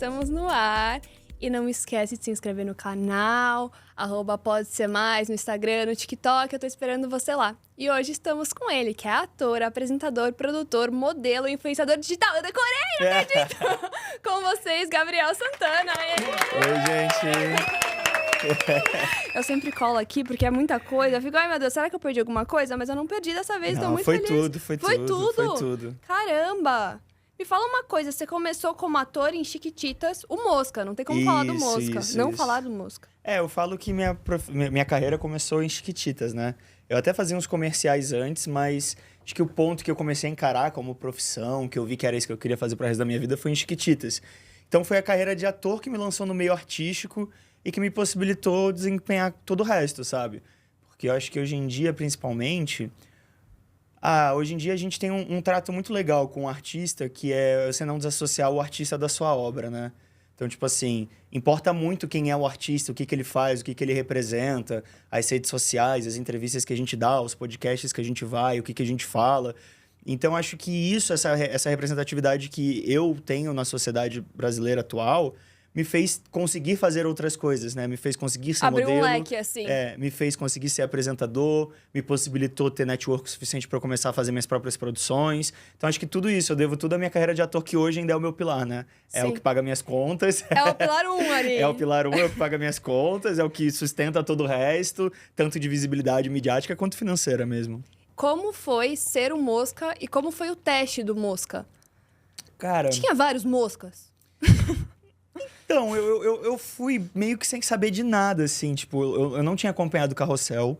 estamos no ar. E não esquece de se inscrever no canal, @podesermais, no Instagram, no TikTok, eu tô esperando você lá. E hoje estamos com ele, que é ator, apresentador, produtor, modelo, influenciador digital. Eu decorei, não acredito! Com vocês, Gabriel Santana. Oi, gente! Eu sempre colo aqui porque é muita coisa. Eu fico, ai meu Deus, será que eu perdi alguma coisa? Mas eu não perdi dessa vez, tô muito feliz. Foi tudo. Caramba! Me fala uma coisa, você começou como ator em Chiquititas, o Mosca, não tem como falar do Mosca, falar do Mosca. Eu falo que minha carreira começou em Chiquititas, né? Eu até fazia uns comerciais antes, mas acho que o ponto que eu comecei a encarar como profissão, que eu vi que era isso que eu queria fazer pro resto da minha vida, foi em Chiquititas. Então foi a carreira de ator que me lançou no meio artístico e que me possibilitou desempenhar todo o resto, sabe? Porque eu acho que hoje em dia, principalmente... hoje em dia a gente tem um trato muito legal com o artista, que é você não desassociar o artista da sua obra, né? Então, tipo assim, importa muito quem é o artista, o que ele faz, o que ele representa, as redes sociais, as entrevistas que a gente dá, os podcasts que a gente vai, o que a gente fala. Então, acho que isso, essa representatividade que eu tenho na sociedade brasileira atual, me fez conseguir fazer outras coisas, né? Me fez conseguir ser modelo. Abriu um leque, assim. Me fez conseguir ser apresentador, me possibilitou ter network suficiente para eu começar a fazer minhas próprias produções. Então, acho que tudo isso, eu devo tudo à minha carreira de ator, que hoje ainda é o meu pilar, né? Sim. É o que paga minhas contas. É o pilar 1 ali. É o pilar 1, é o que paga minhas contas, é o que sustenta todo o resto, tanto de visibilidade midiática quanto financeira mesmo. Como foi ser o Mosca e como foi o teste do Mosca? Cara... Tinha vários Moscas? Então, eu fui meio que sem saber de nada, assim. Tipo, eu não tinha acompanhado Carrossel,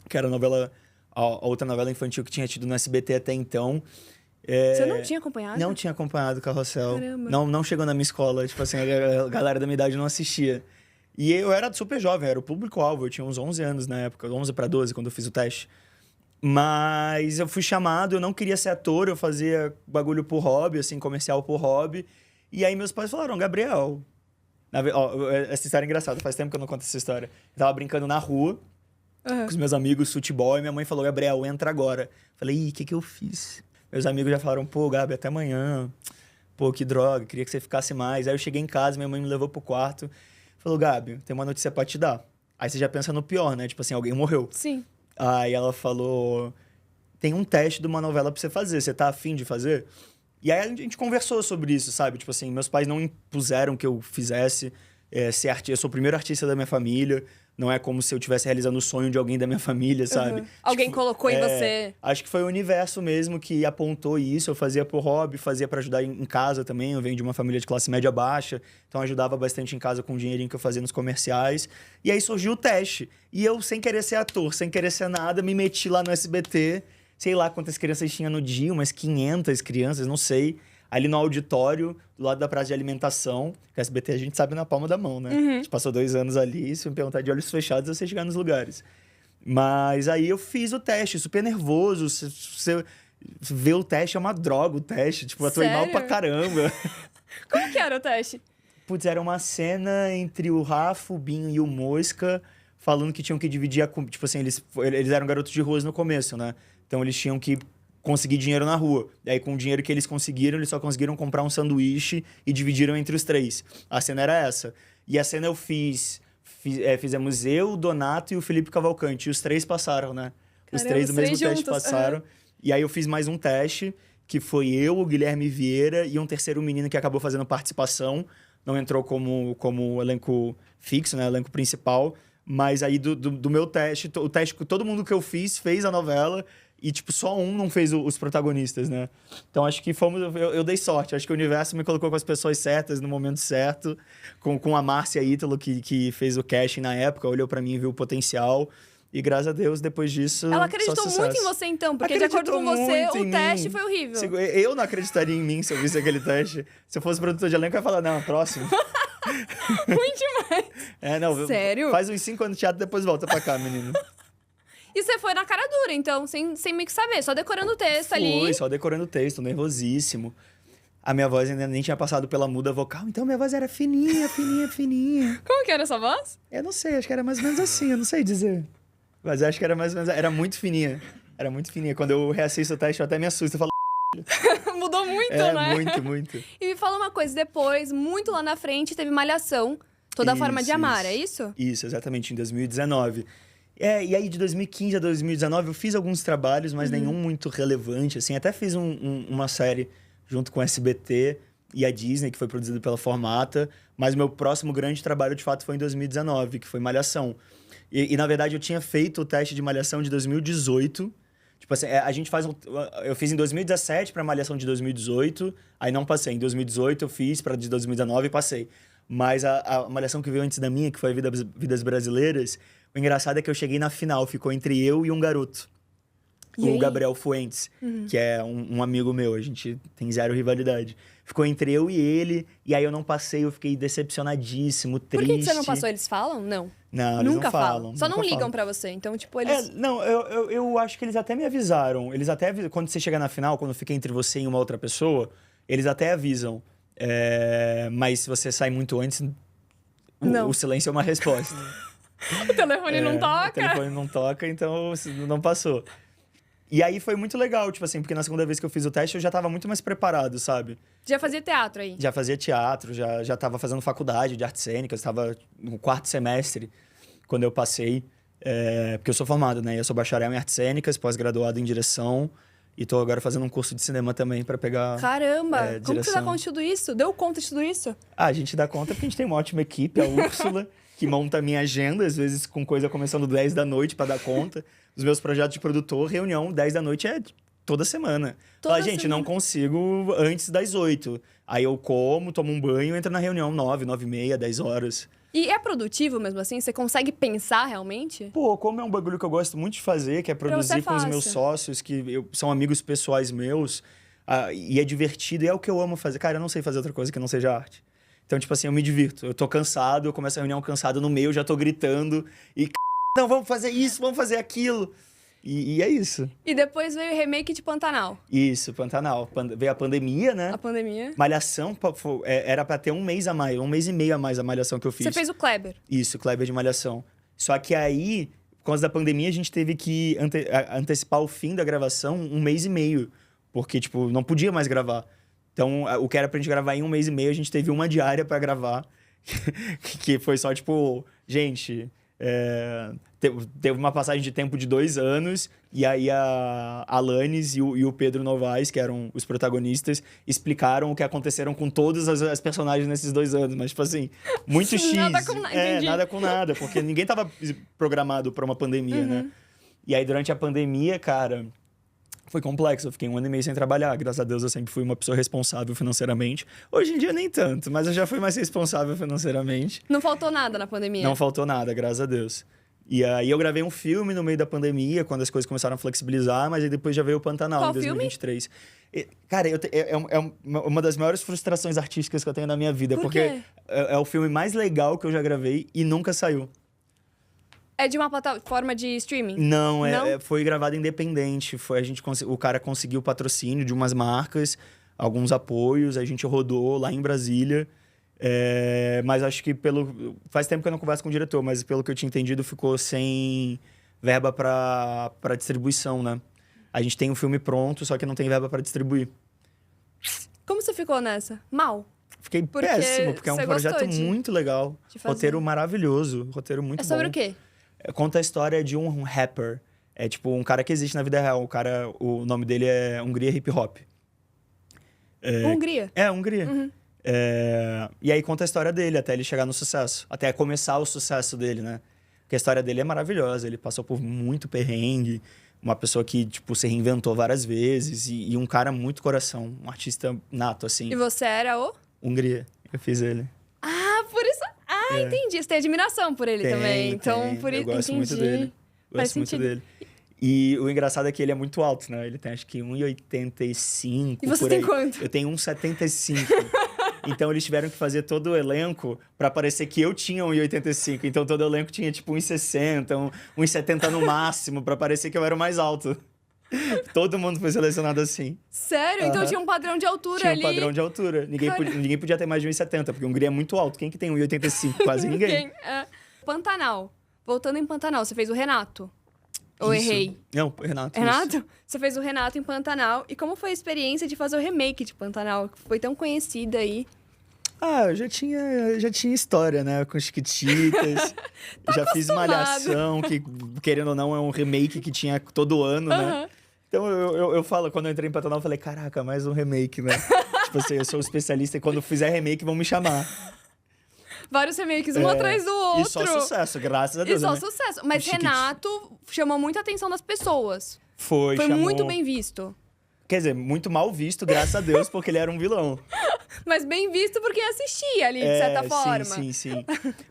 que era a outra novela infantil que tinha tido no SBT até então. Você não tinha acompanhado? Não tinha acompanhado Carrossel. Caramba. Não chegou na minha escola. Tipo assim, a galera da minha idade não assistia. E eu era super jovem, era o público-alvo. Eu tinha uns 11 anos na época, 11 para 12, quando eu fiz o teste. Mas eu fui chamado, eu não queria ser ator, eu fazia bagulho por hobby, assim, comercial por hobby. E aí meus pais falaram, Gabriel... essa história é engraçada, faz tempo que eu não conto essa história. Eu tava brincando na rua, com os meus amigos, futebol, e minha mãe falou, Gabriel, entra agora. Falei, o que eu fiz? Meus amigos já falaram, pô, Gabi, até amanhã. Pô, que droga, queria que você ficasse mais. Aí eu cheguei em casa, minha mãe me levou pro quarto. Falou, Gabi, tem uma notícia pra te dar. Aí você já pensa no pior, né? Tipo assim, alguém morreu. Sim. Aí ela falou, tem um teste de uma novela pra você fazer, você tá afim de fazer? E aí a gente conversou sobre isso, sabe? Tipo assim, meus pais não impuseram que eu fizesse ser artista. Eu sou o primeiro artista da minha família. Não é como se eu estivesse realizando o sonho de alguém da minha família, sabe? Alguém colocou em você. Acho que foi o universo mesmo que apontou isso. Eu fazia por hobby, fazia para ajudar em casa também. Eu venho de uma família de classe média baixa, então ajudava bastante em casa com o dinheirinho que eu fazia nos comerciais. E aí surgiu o teste. E eu, sem querer ser ator, sem querer ser nada, me meti lá no SBT. Sei lá quantas crianças tinha no dia, umas 500 crianças, não sei. Ali no auditório, do lado da praça de alimentação. Que a SBT a gente sabe na palma da mão, né? A gente passou 2 anos ali, se me perguntar de olhos fechados, eu sei chegar nos lugares. Mas aí eu fiz o teste, super nervoso. Você vê o teste, é uma droga o teste. Tipo, atuei mal pra caramba. Como que era o teste? Putz, era uma cena entre o Rafa, o Binho e o Mosca, falando que tinham que dividir a... Tipo assim, eles eram garotos de ruas no começo, né? Então, eles tinham que conseguir dinheiro na rua. E aí, com o dinheiro que eles conseguiram, eles só conseguiram comprar um sanduíche e dividiram entre os 3. A cena era essa. E a cena eu fizemos eu, o Donato e o Felipe Cavalcante. E os 3 passaram, né? Os 3 do mesmo teste passaram. E aí, eu fiz mais um teste, que foi eu, o Guilherme Vieira e um terceiro menino que acabou fazendo participação. Não entrou como elenco fixo, né? Elenco principal. Mas aí, do meu teste, o teste que todo mundo que eu fiz, fez a novela. E, tipo, só um não fez os protagonistas, né? Então, acho que eu dei sorte. Acho que o universo me colocou com as pessoas certas, no momento certo. Com a Márcia Ítalo, que fez o casting na época, olhou pra mim e viu o potencial. E, graças a Deus, depois disso, ela acreditou muito em você, então. Porque, de acordo com você, o teste foi horrível. Eu não acreditaria em mim se eu visse aquele teste. Se eu fosse produtor de elenco, eu ia falar, não, próximo. Ruim demais. Não. Sério? Faz uns 5 anos de teatro, depois volta pra cá, menino. E você foi na cara dura, então, sem meio que saber, só decorando o texto ali. Fui, só decorando o texto, nervosíssimo. A minha voz ainda nem tinha passado pela muda vocal, então minha voz era fininha. Como que era essa voz? Eu não sei, acho que era mais ou menos assim, eu não sei dizer. Mas acho que era mais ou menos... Era muito fininha. Quando eu reassisto o teste, eu até me assusto. Eu falo, Mudou muito, né? Muito, muito. E me fala uma coisa, depois, muito lá na frente, teve Malhação, Toda a Forma de Amar, é isso? Isso, exatamente, em 2019. E aí de 2015 a 2019 eu fiz alguns trabalhos, mas nenhum muito relevante, assim. Até fiz uma série junto com o SBT e a Disney, que foi produzido pela Formata. Mas meu próximo grande trabalho, de fato, foi em 2019, que foi Malhação. E na verdade, eu tinha feito o teste de Malhação de 2018. Tipo assim, a gente faz eu fiz em 2017 para Malhação de 2018, aí não passei. Em 2018 eu fiz para de 2019 e passei. Mas a Malhação que veio antes da minha, que foi Vidas Brasileiras, o engraçado é que eu cheguei na final, ficou entre eu e um garoto. O Gabriel Fuentes, que é um amigo meu, a gente tem zero rivalidade. Ficou entre eu e ele, e aí eu não passei, eu fiquei decepcionadíssimo, triste. Por que você não passou? Eles falam? Não. Não, eles nunca não falam. Só nunca não ligam falam. pra você, então, tipo, eles... Não, eu acho que eles até me avisaram. Eles até quando você chega na final, quando fica entre você e uma outra pessoa, eles até avisam. Mas se você sai muito antes, o silêncio é uma resposta. O telefone não toca. O telefone não toca, então não passou. E aí foi muito legal, tipo assim, porque na segunda vez que eu fiz o teste eu já tava muito mais preparado, sabe? Já fazia teatro aí? Já fazia teatro, já tava fazendo faculdade de artes cênicas, tava no 4º semestre quando eu passei. Porque eu sou formado, né? Eu sou bacharel em artes cênicas, pós-graduado em direção. E tô agora fazendo um curso de cinema também pra pegar. Caramba! Como que você dá direção. conta de tudo isso? Deu conta de tudo isso? A gente dá conta porque a gente tem uma ótima equipe, a Úrsula, que monta a minha agenda, às vezes com coisa começando 10 da noite pra dar conta. Os meus projetos de produtor, reunião 10 da noite é toda semana. Fala, gente, não consigo antes das 8. Aí eu como, tomo um banho, entro na reunião 9, 9h30, 10 horas. E é produtivo mesmo assim? Você consegue pensar realmente? Pô, como é um bagulho que eu gosto muito de fazer, que é produzir com os meus sócios, que são amigos pessoais meus, e é divertido, e é o que eu amo fazer. Cara, eu não sei fazer outra coisa que não seja arte. Então, tipo assim, eu me divirto. Eu tô cansado, eu começo a reunião cansado no meio, eu já tô gritando, e não, vamos fazer isso, vamos fazer aquilo. E é isso. E depois veio o remake de Pantanal. Isso, Pantanal. Veio a pandemia, né? A pandemia. Malhação era pra ter um mês a mais, um mês e meio a mais a Malhação que eu fiz. Você fez o Kleber. Isso, Kleber de Malhação. Só que aí, por causa da pandemia, a gente teve que antecipar o fim da gravação um mês e meio. Porque, tipo, não podia mais gravar. Então, o que era pra gente gravar em um mês e meio, a gente teve uma diária pra gravar. Que foi só, tipo, gente... teve uma passagem de tempo de 2 anos, e aí a Alanis e o Pedro Novaes, que eram os protagonistas, explicaram o que aconteceram com todas as personagens nesses 2 anos. Mas, tipo assim, muito X. Nada com nada, nada com nada, porque ninguém tava programado pra uma pandemia, né? E aí, durante a pandemia, cara... Foi complexo, eu fiquei 1 ano e meio sem trabalhar. Graças a Deus eu sempre fui uma pessoa responsável financeiramente. Hoje em dia nem tanto, mas eu já fui mais responsável financeiramente. Não faltou nada na pandemia? Não faltou nada, graças a Deus. E aí eu gravei um filme no meio da pandemia, quando as coisas começaram a flexibilizar, mas aí depois já veio o Pantanal, Qual em 2023. Cara, uma das maiores frustrações artísticas que eu tenho na minha vida. Por quê? Porque é o filme mais legal que eu já gravei e nunca saiu. É de uma plataforma de streaming? Não, foi gravado independente. O cara conseguiu patrocínio de umas marcas, alguns apoios, a gente rodou lá em Brasília. Mas acho que faz tempo que eu não converso com o diretor, mas pelo que eu tinha entendido, ficou sem verba para distribuição, né? A gente tem o filme pronto, só que não tem verba para distribuir. Como você ficou nessa? Mal? Fiquei péssimo, porque é um projeto muito legal. Roteiro maravilhoso, roteiro muito bom. É sobre o quê? Conta a história de um rapper. É tipo um cara que existe na vida real. O nome dele é Hungria Hip Hop. Hungria? Hungria. Uhum. E aí conta a história dele até ele chegar no sucesso. Até começar o sucesso dele, né? Porque a história dele é maravilhosa. Ele passou por muito perrengue. Uma pessoa que, tipo, se reinventou várias vezes. E um cara muito coração. Um artista nato, assim. E você era o? Hungria. Eu fiz ele. Ah, por isso... entendi. Você tem admiração por ele também. Então, por isso. Eu gosto muito dele. Faz muito sentido. dele. E o engraçado é que ele é muito alto, né? Ele tem acho que 1,85. E você tem quanto? Eu tenho 1,75. Então eles tiveram que fazer todo o elenco pra parecer que eu tinha 1,85. Então todo o elenco tinha tipo 1,60, 1,70 no máximo, pra parecer que eu era o mais alto. Todo mundo foi selecionado assim. Sério? Então tinha um padrão de altura ali. Tinha um padrão de altura. Ninguém podia ter mais de 1,70, porque a Hungria é muito alto. Quem que tem 1,85? Quase ninguém. Pantanal. Voltando em Pantanal, você fez o Renato. Ou Isso. errei? Não, Renato. Renato? Isso. Você fez o Renato em Pantanal. E como foi a experiência de fazer o remake de Pantanal? Que foi tão conhecida aí. Ah, eu já tinha história, né? Com Chiquititas. Já fiz Malhação, que, querendo ou não, é um remake que tinha todo ano, né? Então, eu falo, quando eu entrei em Pantanal, eu falei, caraca, mais um remake, né? Tipo assim, eu sou especialista e quando fizer remake, vão me chamar. Vários remakes, um atrás do outro. E só sucesso, graças a Deus. E só né? sucesso. Mas Renato chamou muita atenção das pessoas. Foi Foi chamou... muito bem visto. Quer dizer, muito mal visto, graças a Deus, porque ele era um vilão. Mas bem visto por quem assistia ali, de certa forma. Sim.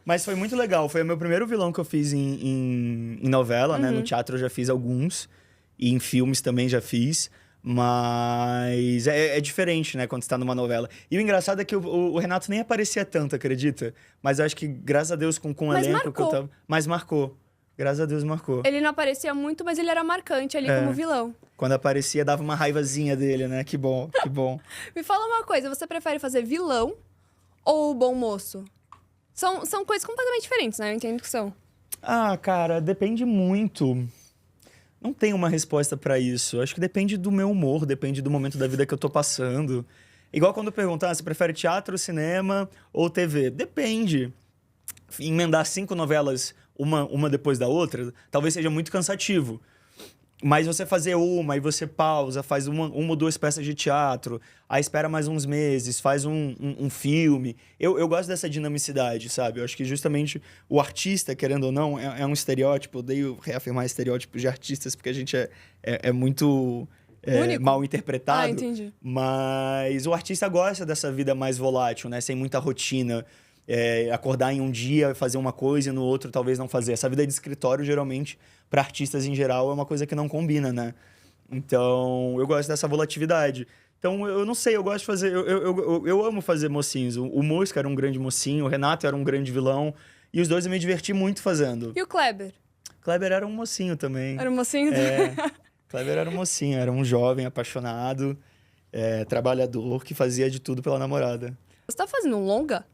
Mas foi muito legal. Foi o meu primeiro vilão que eu fiz em novela, né? No teatro eu já fiz alguns. E em filmes também já fiz. Mas é diferente, né? Quando você tá numa novela. E o engraçado é que o Renato nem aparecia tanto, acredita? Mas eu acho que, graças a Deus, com o Mas elenco marcou. que eu tava... Mas marcou. Graças a Deus marcou. Ele não aparecia muito, mas ele era marcante ali como vilão. Quando aparecia, dava uma raivazinha dele, né? Que bom, que bom. Me fala uma coisa, você prefere fazer vilão ou bom moço? São coisas completamente diferentes, né? Eu entendo que são. Ah, cara, depende muito. Não tem uma resposta pra isso. Acho que depende do meu humor, depende do momento da vida que eu tô passando. Igual quando perguntar, você prefere teatro, cinema ou TV? Depende. Emendar 5 novelas, uma depois da outra, talvez seja muito cansativo. Mas você fazer uma, aí você pausa, faz uma ou duas peças de teatro, aí espera mais uns meses, faz um filme. Eu gosto dessa dinamicidade, sabe? Eu acho que justamente o artista, querendo ou não, é um estereótipo. Eu odeio reafirmar estereótipos de artistas, porque a gente é muito mal interpretado. Ah, entendi. Mas o artista gosta dessa vida mais volátil, né? Sem muita rotina. Acordar em um dia, fazer uma coisa e no outro talvez não fazer. Essa vida de escritório, geralmente, para artistas em geral, é uma coisa que não combina, né? Então, eu gosto dessa volatilidade. Então, eu não sei, eu gosto de fazer... Eu amo fazer mocinhos. O Mosca era um grande mocinho, o Renato era um grande vilão. E os dois eu me diverti muito fazendo. E o Kleber? Kleber era um mocinho também. Era um mocinho? Kleber era um mocinho, era um jovem apaixonado, trabalhador, que fazia de tudo pela namorada. Você tá fazendo um longa?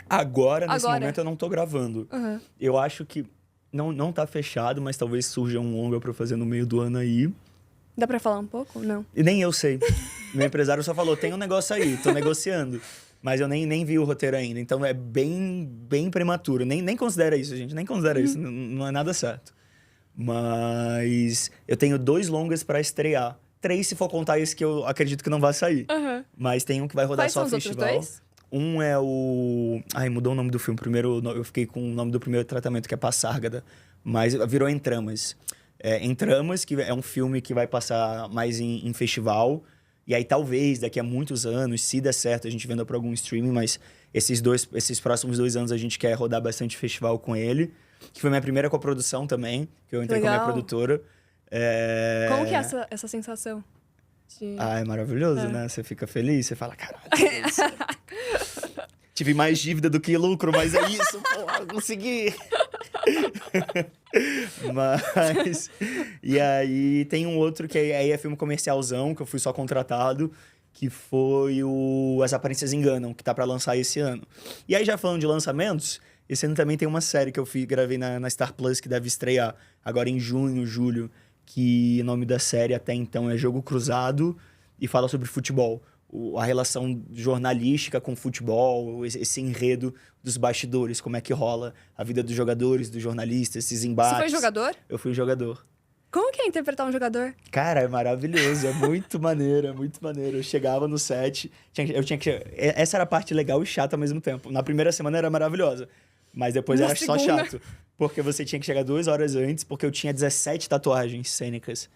Agora, nesse momento, eu não tô gravando. Eu acho que não tá fechado, mas talvez surja um longa pra eu fazer no meio do ano aí. Dá pra falar um pouco? Não. E nem eu sei. Meu empresário só falou, tem um negócio aí, tô negociando. Mas eu nem vi o roteiro ainda, então é bem prematuro. Nem considera isso, gente, nem considera isso, não é nada certo. Mas eu tenho 2 longas pra estrear. 3 se for contar esse que eu acredito que não vai sair. Mas tem um que vai rodar Quais só são os festival. outros 2? Um é o... Ai, mudou o nome do filme. Primeiro, eu fiquei com o nome do primeiro tratamento, que é Passárgada. Mas virou Em Tramas. Em Tramas, que é um filme que vai passar mais em festival. E aí, talvez, daqui a muitos anos, se der certo, a gente venda para algum streaming. Mas esses próximos 2 anos, a gente quer rodar bastante festival com ele. Que foi minha primeira coprodução também, que eu entrei com a minha produtora. Como que é essa sensação? Ah, é maravilhoso, né? Você fica feliz, você fala, caralho, tive mais dívida do que lucro, mas é isso, porra, consegui. Mas... E aí tem um outro que aí é filme comercialzão, que eu fui só contratado, que foi o As Aparências Enganam, que tá pra lançar esse ano. E aí, já falando de lançamentos, esse ano também tem uma série que eu gravei na Star Plus, que deve estrear agora em junho, julho, que o nome da série até então é Jogo Cruzado e fala sobre futebol. A relação jornalística com futebol, esse enredo dos bastidores, como é que rola a vida dos jogadores, dos jornalistas, esses embates. Você foi jogador? Eu fui jogador. Como que é interpretar um jogador? Cara, é maravilhoso, é muito maneiro, é muito maneiro. Eu chegava no set, essa era a parte legal e chata ao mesmo tempo. Na primeira semana era maravilhosa, mas depois era só chato. Porque você tinha que chegar 2 horas antes, porque eu tinha 17 tatuagens cênicas.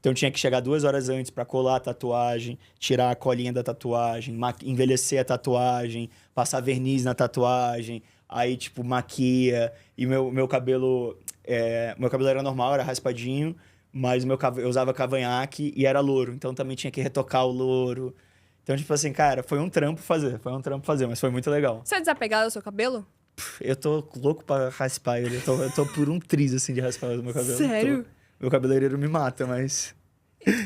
Então eu tinha que chegar 2 horas antes pra colar a tatuagem, tirar a colinha da tatuagem, envelhecer a tatuagem, passar verniz na tatuagem, aí, tipo, maquia. E meu cabelo... meu cabelo era normal, era raspadinho, mas eu usava cavanhaque e era louro. Então também tinha que retocar o louro. Então, tipo assim, cara, foi um trampo fazer, mas foi muito legal. Você é desapegado do seu cabelo? Eu tô louco pra raspar ele. Eu tô por um triz, assim, de raspar o meu cabelo. Sério? Meu cabeleireiro me mata, mas...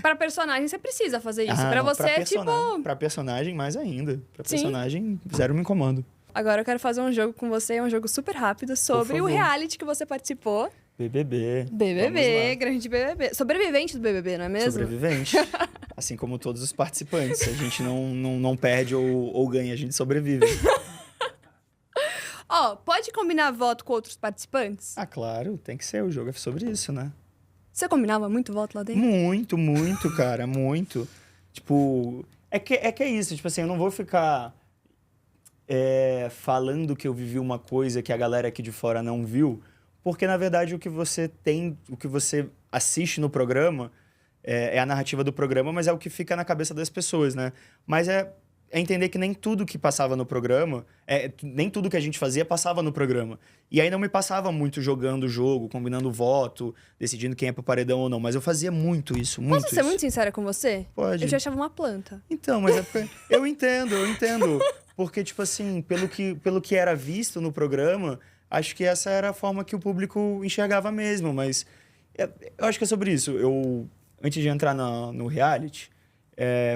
Pra personagem, você precisa fazer isso. Pra você é tipo... Pra personagem, mais ainda. Pra Sim. personagem, zero me incomodo. Agora eu quero fazer um jogo com você, um jogo super rápido, sobre o reality que você participou. BBB. BBB, grande BBB. Sobrevivente do BBB, não é mesmo? Sobrevivente. Assim como todos os participantes. A gente não perde ou ganha, a gente sobrevive. Ó, pode combinar voto com outros participantes? Ah, claro, tem que ser. O jogo é sobre isso, né? Você combinava muito voto lá dentro? Muito, cara, muito. Tipo, é que é isso. Tipo assim, eu não vou ficar falando que eu vivi uma coisa que a galera aqui de fora não viu, porque, na verdade, o que você assiste no programa é a narrativa do programa, mas é o que fica na cabeça das pessoas, né? Mas é entender que nem tudo que passava no programa, nem tudo que a gente fazia passava no programa. E aí não me passava muito jogando o jogo, combinando voto, decidindo quem é pro paredão ou não, mas eu fazia muito isso, muito Posso ser isso. muito sincera com você? Pode. Eu te achava uma planta. Então, mas eu entendo. Porque, tipo assim, pelo que era visto no programa, acho que essa era a forma que o público enxergava mesmo, mas eu acho que é sobre isso. Antes de entrar no reality,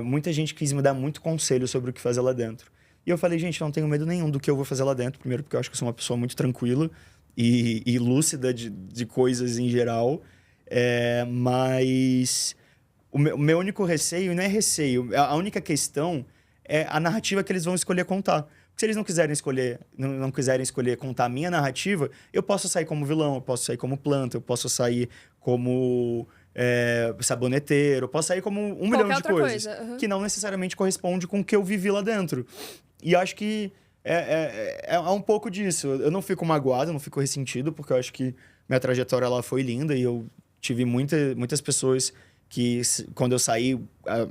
muita gente quis me dar muito conselho sobre o que fazer lá dentro. E eu falei, gente, não tenho medo nenhum do que eu vou fazer lá dentro. Primeiro porque eu acho que eu sou uma pessoa muito tranquila e lúcida de coisas em geral. Mas o meu único receio, não é receio, a única questão é a narrativa que eles vão escolher contar. Se eles não quiserem escolher contar a minha narrativa, eu posso sair como vilão, eu posso sair como planta, eu posso sair como saboneteiro, eu posso sair como um milhão de coisas que não necessariamente corresponde com o que eu vivi lá dentro. E acho que é um pouco disso. Eu não fico magoado, eu não fico ressentido, porque eu acho que minha trajetória lá foi linda e eu tive muitas pessoas que, quando eu saí,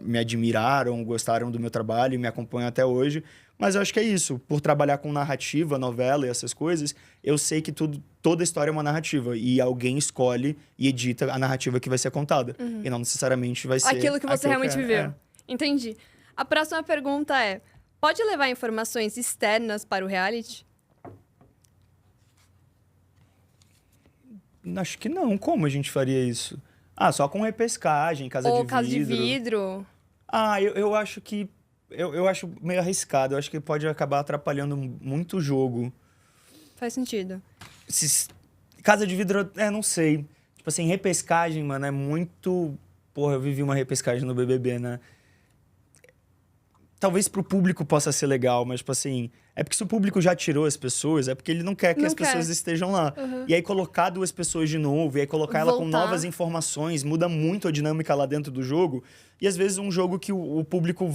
me admiraram, gostaram do meu trabalho e me acompanham até hoje. Mas eu acho que é isso. Por trabalhar com narrativa, novela e essas coisas, eu sei que toda história é uma narrativa. E alguém escolhe e edita a narrativa que vai ser contada. Uhum. E não necessariamente vai ser aquilo que você realmente viveu. É. Entendi. A próxima pergunta é: pode levar informações externas para o reality? Acho que não. Como a gente faria isso? Só com repescagem, casa de vidro. Eu acho que... Eu acho meio arriscado. Eu acho que pode acabar atrapalhando muito o jogo. Faz sentido. Casa de vidro, não sei. Tipo assim, repescagem, mano, é muito... Porra, eu vivi uma repescagem no BBB, né? Talvez pro público possa ser legal, mas, tipo assim... É porque se o público já tirou as pessoas, é porque ele não quer que as pessoas estejam lá. Uhum. E aí colocar duas pessoas de novo, e aí colocar ela com novas informações, muda muito a dinâmica lá dentro do jogo. E às vezes um jogo que o público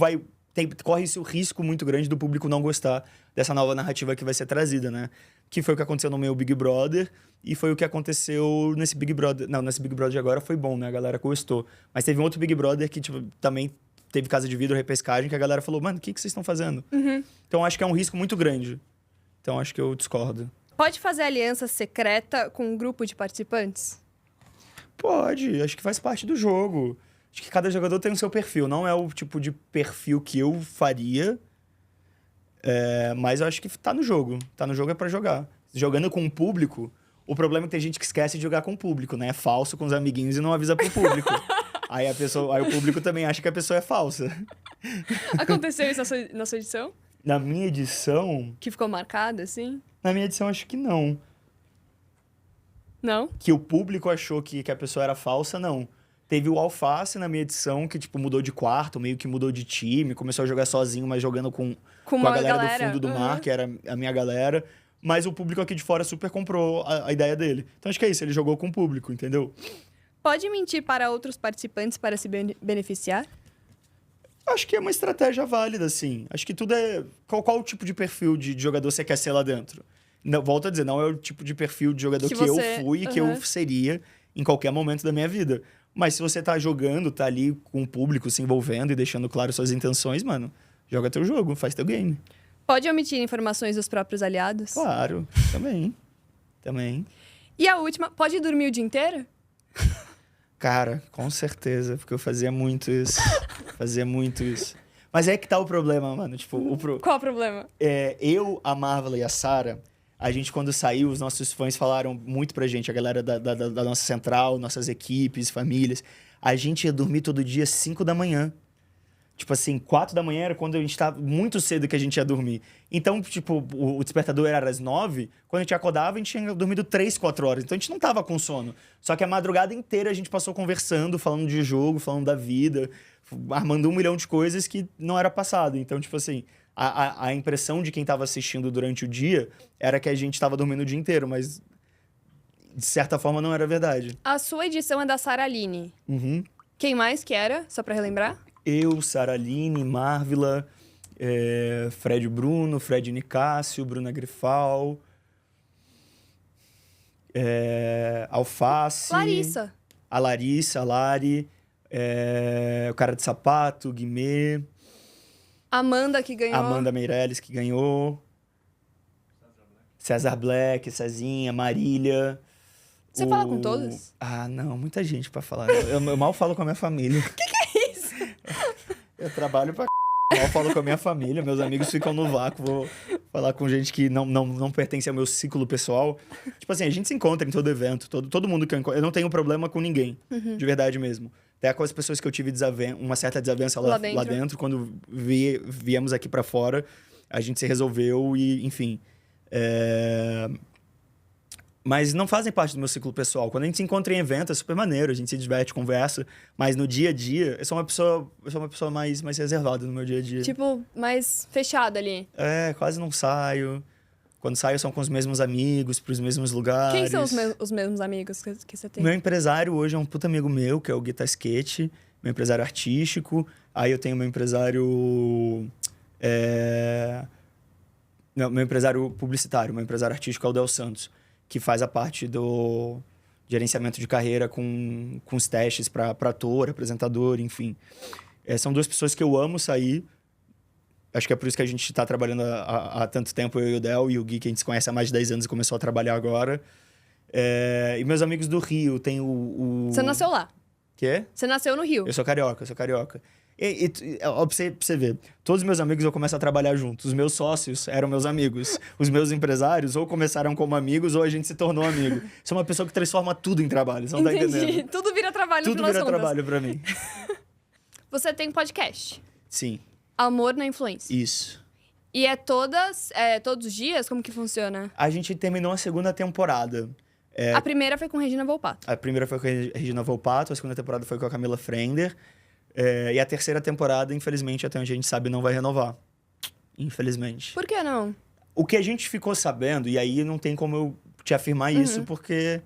corre esse risco muito grande do público não gostar dessa nova narrativa que vai ser trazida, né? Que foi o que aconteceu no meu Big Brother e foi o que aconteceu nesse Big Brother. Não, nesse Big Brother de agora foi bom, né? A galera gostou. Mas teve um outro Big Brother que, tipo, também teve casa de vidro, repescagem, que a galera falou, mano, o que vocês estão fazendo? Uhum. Então, acho que é um risco muito grande. Então, acho que eu discordo. Pode fazer aliança secreta com um grupo de participantes? Pode, acho que faz parte do jogo. Acho que cada jogador tem o seu perfil. Não é o tipo de perfil que eu faria, mas eu acho que tá no jogo. Tá no jogo é pra jogar. Jogando com o público, o problema é que tem gente que esquece de jogar com o público, né? É falso com os amiguinhos e não avisa pro público. Aí o público também acha que a pessoa é falsa. Aconteceu isso na sua edição? Na minha edição... Que ficou marcada, assim? Na minha edição, acho que não. Não? Que o público achou que a pessoa era falsa, não. Teve o Alface na minha edição, que, tipo, mudou de quarto, meio que mudou de time, começou a jogar sozinho, mas jogando com a galera do fundo do mar, que era a minha galera. Mas o público aqui de fora super comprou a ideia dele. Então, acho que é isso, ele jogou com o público, entendeu? Pode mentir para outros participantes para se beneficiar? Acho que é uma estratégia válida, sim. Acho que tudo é... Qual o tipo de perfil de jogador você quer ser lá dentro? Não, volto a dizer, não é o tipo de perfil de jogador que eu fui e que eu seria em qualquer momento da minha vida. Mas se você tá jogando, tá ali com o público, se envolvendo e deixando claro suas intenções, mano, joga teu jogo, faz teu game. Pode omitir informações dos próprios aliados? Claro, também. E a última, pode dormir o dia inteiro? Cara, com certeza, porque eu fazia muito isso. Mas é que tá o problema, mano. Tipo, Qual o problema? Eu, a Marvel e a Sarah, a gente, quando saiu, os nossos fãs falaram muito pra gente, a galera da nossa central, nossas equipes, famílias. A gente ia dormir todo dia às 5 da manhã. tipo assim, 4 da manhã era quando a gente tava muito cedo que a gente ia dormir. Então, tipo, o despertador era às 9, quando a gente acordava, a gente tinha dormido 3, 4 horas. Então a gente não tava com sono. Só que a madrugada inteira a gente passou conversando, falando de jogo, falando da vida, armando 1 milhão de coisas que não era passado. Então, tipo assim, a impressão de quem tava assistindo durante o dia era que a gente tava dormindo o dia inteiro, mas de certa forma não era verdade. A sua edição é da Sara Aline. Uhum. Quem mais que era? Só pra relembrar? Eu, Sara Aline, Marvila, Fred Bruno, Fred Nicásio, Bruna Grifal, Alface. Larissa. A Larissa, a Lari, o Cara de Sapato, Guimê. Amanda, que ganhou. Amanda Meirelles, que ganhou. César Black, Cezinha, Marília. Você fala com todos? Ah, não, muita gente pra falar. Eu mal falo com a minha família. Que é isso? Eu trabalho pra mal falo com a minha família, meus amigos ficam no vácuo, vou falar com gente que não pertence ao meu ciclo pessoal. Tipo assim, a gente se encontra em todo evento, todo mundo que eu não tenho problema com ninguém, de verdade mesmo. Até com as pessoas que eu tive uma certa desavença lá dentro, quando viemos aqui pra fora, a gente se resolveu e, enfim... Mas não fazem parte do meu ciclo pessoal. Quando a gente se encontra em evento, é super maneiro, a gente se diverte, conversa. Mas no dia a dia, eu sou uma pessoa mais reservada no meu dia a dia. Tipo, mais fechada ali. Quase não saio. Quando saio, são com os mesmos amigos, pros mesmos lugares. Quem são os mesmos amigos que você tem? Meu empresário hoje é um puta amigo meu, que é o Guita Skate. Meu empresário artístico. Aí eu tenho meu empresário... Não, meu empresário publicitário, meu empresário artístico é o Del Santos, que faz a parte do gerenciamento de carreira com os testes para ator, apresentador, enfim. São 2 pessoas que eu amo sair. Acho que é por isso que a gente está trabalhando há tanto tempo, eu e o Del, e o Gui, que a gente se conhece há mais de 10 anos e começou a trabalhar agora. E meus amigos do Rio, tem o... Você nasceu lá? Quê? Você nasceu no Rio? Eu sou carioca. Ó, pra você ver, todos os meus amigos eu começo a trabalhar junto. Os meus sócios eram meus amigos. Os meus empresários ou começaram como amigos ou a gente se tornou amigo. Sou uma pessoa que transforma tudo em trabalho, você não tá entendendo? Tudo vira trabalho no Tudo final das vira contas. trabalho pra mim. Você tem podcast. Sim, Amor na Influência. isso. E é todos os dias? Como que funciona? A gente terminou a 2ª temporada. A primeira foi com Regina Volpato. A primeira foi com a Regina Volpato, a 2ª temporada foi com a Camila Frender. E a 3ª temporada, infelizmente, até onde a gente sabe, não vai renovar. Infelizmente. Por que não? O que a gente ficou sabendo, e aí não tem como eu te afirmar isso, porque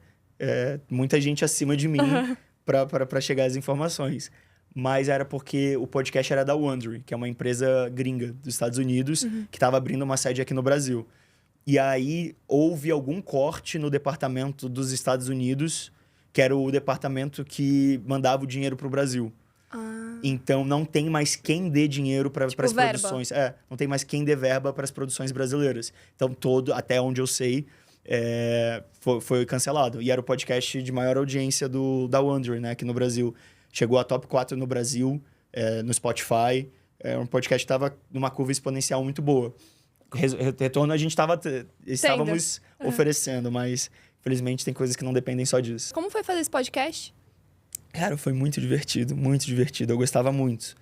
muita gente acima de mim pra chegar às informações. Mas era porque o podcast era da Wondery, que é uma empresa gringa dos Estados Unidos, que estava abrindo uma sede aqui no Brasil. E aí houve algum corte no departamento dos Estados Unidos, que era o departamento que mandava o dinheiro pro Brasil. Então, não tem mais quem dê dinheiro para as produções. Não tem mais quem dê verba para as produções brasileiras. Então, até onde eu sei, foi cancelado. E era o podcast de maior audiência da Wondery, né, aqui no Brasil. Chegou a top 4 no Brasil, no Spotify. Um podcast que estava numa curva exponencial muito boa. Retorno a gente estávamos oferecendo, mas, infelizmente, tem coisas que não dependem só disso. Como foi fazer esse podcast? Cara, foi muito divertido, muito divertido. Eu gostava muito.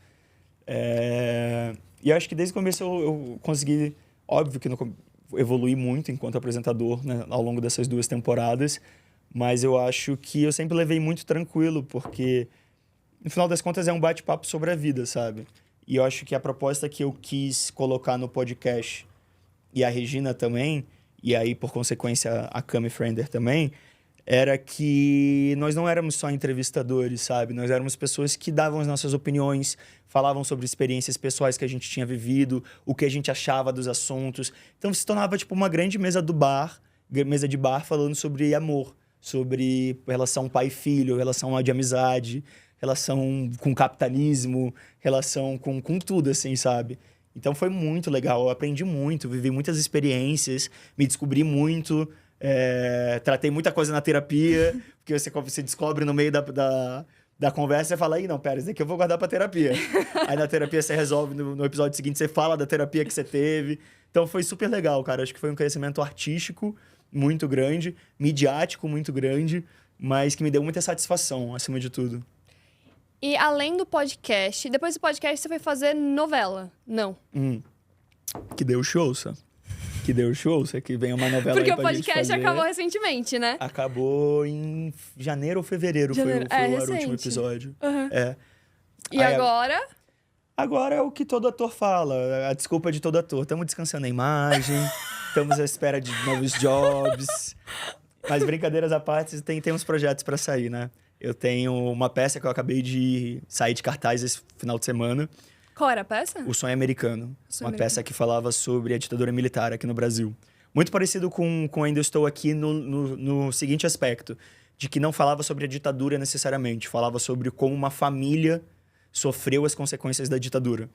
E eu acho que desde o começo eu consegui... Óbvio que eu evolui muito enquanto apresentador, né, ao longo dessas 2 temporadas, mas eu acho que eu sempre levei muito tranquilo, porque, no final das contas, é um bate-papo sobre a vida, sabe? E eu acho que a proposta que eu quis colocar no podcast, e a Regina também, e aí, por consequência, a Cami Frender também... era que nós não éramos só entrevistadores, sabe? Nós éramos pessoas que davam as nossas opiniões, falavam sobre experiências pessoais que a gente tinha vivido, o que a gente achava dos assuntos. Então, se tornava tipo uma grande mesa de bar falando sobre amor, sobre relação pai e filho, relação de amizade, relação com capitalismo, relação com tudo, assim, sabe? Então, foi muito legal. Eu aprendi muito, vivi muitas experiências, me descobri muito... tratei muita coisa na terapia, porque você descobre no meio da conversa e fala, não, pera, isso daqui eu vou guardar pra terapia. Aí na terapia você resolve, no episódio seguinte você fala da terapia que você teve. Então foi super legal, cara. Acho que foi um crescimento artístico muito grande, midiático muito grande, mas que me deu muita satisfação, acima de tudo. E além do podcast, depois do podcast você foi fazer novela? Não. Que deu show, sabe? Que deu show, que vem uma novela Porque aí o pra gente podcast fazer. acabou recentemente, né? Acabou em janeiro ou fevereiro, foi o recente. último episódio. Uhum. É. E Aí, agora? Agora é o que todo ator fala, a desculpa de todo ator. Estamos descansando a imagem, estamos à espera de novos jobs. Mas brincadeiras à parte, tem uns projetos para sair, né? Eu tenho uma peça que eu acabei de sair de cartaz esse final de semana. Qual era a peça? O Sonho Americano. Sonho Uma Americano. peça que falava sobre a ditadura militar aqui no Brasil. Muito parecido com Ainda Estou Aqui no seguinte aspecto. De que não falava sobre a ditadura necessariamente. Falava sobre como uma família sofreu as consequências da ditadura.